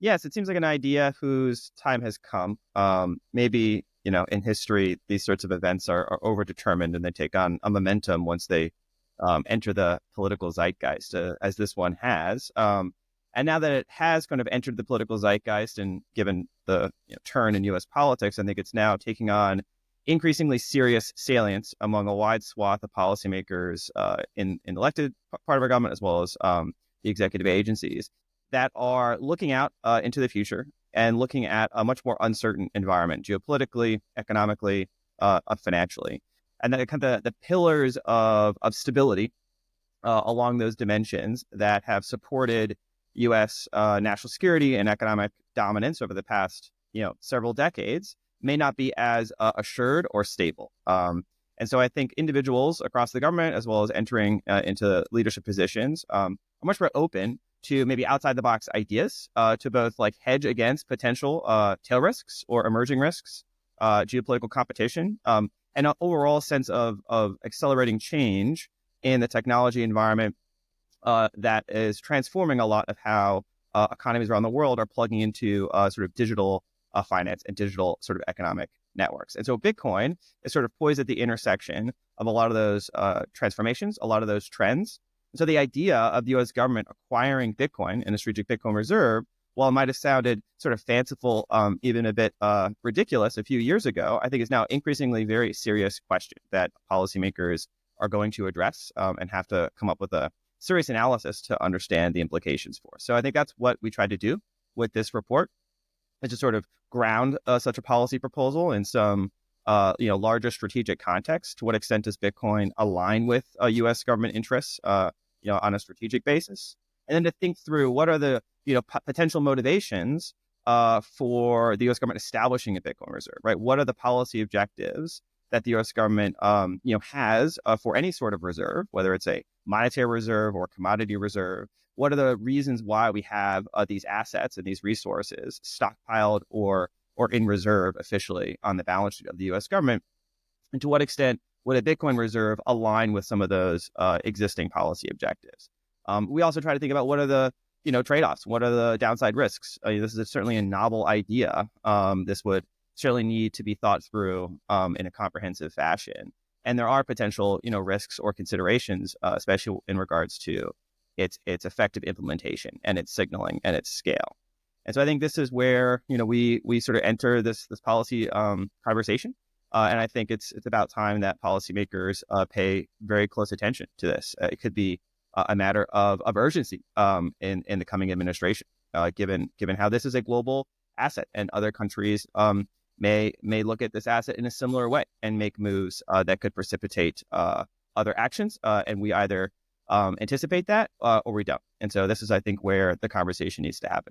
Yes, it seems like an idea whose time has come. Maybe, in history, these sorts of events are overdetermined and they take on a momentum once they enter the political zeitgeist, as this one has. And now that it has kind of entered the political zeitgeist and given the turn in U.S. politics, I think it's now taking on increasingly serious salience among a wide swath of policymakers in elected part of our government, as well as the executive agencies that are looking out into the future and looking at a much more uncertain environment, geopolitically, economically, financially. And then kind of the pillars of stability along those dimensions that have supported U.S. National security and economic dominance over the past, several decades may not be as assured or stable. And so I think individuals across the government, as well as entering into leadership positions, are much more open to maybe outside the box ideas to both like hedge against potential tail risks or emerging risks, geopolitical competition, and an overall sense of accelerating change in the technology environment that is transforming a lot of how economies around the world are plugging into sort of digital finance and digital sort of economic networks. And so Bitcoin is sort of poised at the intersection of a lot of those transformations, a lot of those trends. And so the idea of the U.S. government acquiring Bitcoin and a strategic Bitcoin reserve, while it might have sounded sort of fanciful, even a bit ridiculous a few years ago, I think is now increasingly very serious question that policymakers are going to address and have to come up with a serious analysis to understand the implications for. So I think that's what we tried to do with this report, is to sort of ground such a policy proposal in some larger strategic context. To what extent does Bitcoin align with U.S. government interests, on a strategic basis? And then to think through what are the potential motivations for the U.S. government establishing a Bitcoin reserve, right? What are the policy objectives that the U.S. government has for any sort of reserve, whether it's a monetary reserve or commodity reserve? What are the reasons why we have these assets and these resources stockpiled or in reserve officially on the balance sheet of the U.S. government? And to what extent would a Bitcoin reserve align with some of those existing policy objectives? We also try to think about what are the trade-offs, what are the downside risks? This is certainly a novel idea. This would certainly need to be thought through in a comprehensive fashion. And there are potential risks or considerations, especially in regards to its effective implementation and its signaling and its scale. And so I think this is where we sort of enter this policy conversation. And I think it's about time that policymakers pay very close attention to this. It could be a matter of urgency in the coming administration, given how this is a global asset, and other countries may look at this asset in a similar way and make moves that could precipitate other actions. And we either anticipate that or we don't. And so this is, I think, where the conversation needs to happen.